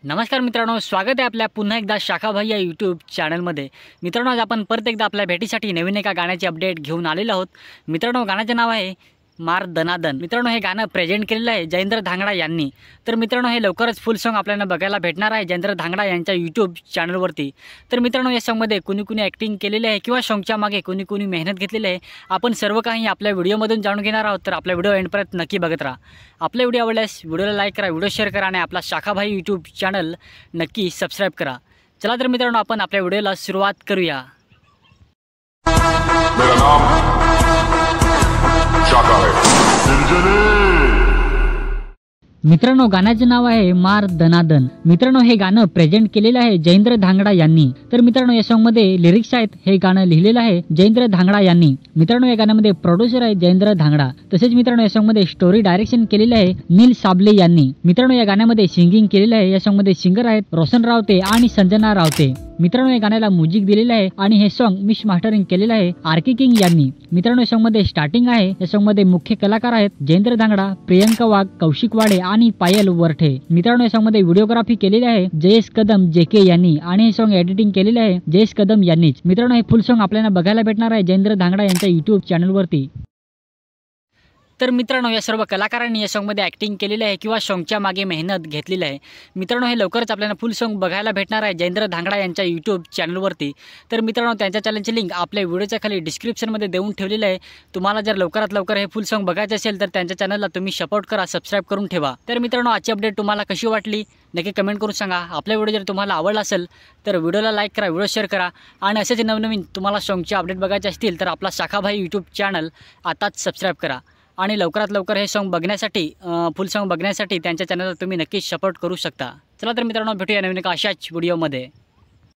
नमस्कार मित्रांनो, स्वागत आहे आपल्या पुन्हा एकदा शाखाभाई या यूट्यूब चॅनलमध्ये। मित्रांनो, आज आपण परत एकदा आपल्या भेटीसाठी नवीन एका गाण्याची अपडेट घेऊन आलेलो आहोत। मित्रांनो, गाण्याचे नाव आहे मार दनादन। मित्रांनो, हे गाणं प्रेझेंट केलेलं आहे जयेंद्र धांगडा यांनी। तर मित्रांनो, हे लवकरच फुल सॉन्ग आपल्याला बघायला भेटणार आहे जयेंद्र धांगडा यांच्या यूट्यूब चॅनलवरती। तर मित्रांनो, या सॉन्गमध्ये कुणी ॲक्टिंग केलेली आहे किंवा सॉन्गच्या मागे कुणी मेहनत घेतलेली आहे, आपण सर्व काही आपल्या व्हिडिओमधून जाणून घेणार आहोत। तर आपला व्हिडिओ एंडपर्यंत नक्की बघत राहा। आपला व्हिडिओ आवडल्यास व्हिडिओला लाईक करा, व्हिडिओ शेअर करा आणि आपला शाखाभाई यूट्यूब चॅनल नक्की सबस्क्राईब करा। चला तर मित्रांनो, आपण आपल्या व्हिडिओला सुरुवात करूया। मेरा नाम शाखा है। मित्रांनो, गाण्याचे नाव आहे मार दनादन। मित्रांनो, हे गाणं प्रेझेंट केलेलं आहे जयेंद्र धांगडा यांनी। तर मित्रांनो, या सॉन्ग मध्ये लिरिक्स आहेत, हे गाणं लिहिलेलं आहे जयेंद्र धांगडा यांनी। मित्रांनो, या गाण्यामध्ये प्रोड्युसर आहे जयेंद्र धांगडा। तसेच मित्रांनो, या सॉन्ग मध्ये स्टोरी डायरेक्शन केलेले आहे नील साबले यांनी। मित्रांनो, या गाण्यामध्ये सिंगिंग केलेलं आहे, या सॉन्ग मध्ये सिंगर आहेत रोशन रावते आणि संजना रावते। मित्रांनो, या गाण्याला म्युझिक दिलेलं आहे आणि हे सॉन्ग मिक्स मास्टरिंग केलेलं आहे आरके किंग यांनी। मित्रांनो, या सॉन्ग मध्ये स्टार्टिंग आहे, या सॉन्ग मध्ये मुख्य कलाकार आहेत जयेंद्र धांगडा, प्रियंका वाघ, कौशिक वाडे आणि पायल वरठे। मित्रांनो, या सॉन्ग मध्ये व्हिडिओग्राफी केलेली आहे जयेश कदम जेके यांनी आणि हे सॉन्ग एडिटिंग केलेले आहे जयेश कदम यांनीच। मित्रांनो, हे फुल सॉन्ग आपल्याला बघायला भेटणार आहे जयेंद्र धांगडा यांच्या यूट्यूब चॅनलवरती। तर मित्रांनो, या सर्व कलाकारांनी या सॉन्गमध्ये ॲक्टिंग केलेली आहे किंवा सॉन्गच्या मागे मेहनत घेतलेली आहे। मित्रांनो, हे लवकरच आपल्याला फुल सॉन्ग बघायला भेटणार आहे जयेंद्र धांगडा यांच्या यूट्यूब चॅनलवरती। तर मित्रांनो, त्यांच्या चॅनलची लिंक आपल्या व्हिडिओच्या खाली डिस्क्रिप्शनमध्ये देऊन ठेवलेली आहे। तुम्हाला जर लवकरात लवकर हे फुल सॉन्ग बघायचे असेल तर त्यांच्या चॅनलला तुम्ही सपोर्ट करा, सबस्क्राईब करून ठेवा। तर मित्रांनो, आजची अपडेट तुम्हाला कशी वाटली नक्की कमेंट करून सांगा। आपला व्हिडिओ जर तुम्हाला आवडला असेल तर व्हिडिओला लाईक करा, व्हिडिओ शेअर करा आणि असेच नवनवीन तुम्हाला सॉन्गचे अपडेट बघायचे असतील तर आपला शाखाभाई यूट्यूब चॅनल आताच सबस्क्राईब करा आणि लवकरात लवकर हे सॉन्ग बघण्यासाठी फुल सॉन्ग बघण्यासाठी त्यांच्या चॅनलला तुम्ही नक्कीच सपोर्ट करू शकता। चला तर मित्रांनो, भेटूया नवीन एका अशाच व्हिडिओमध्ये।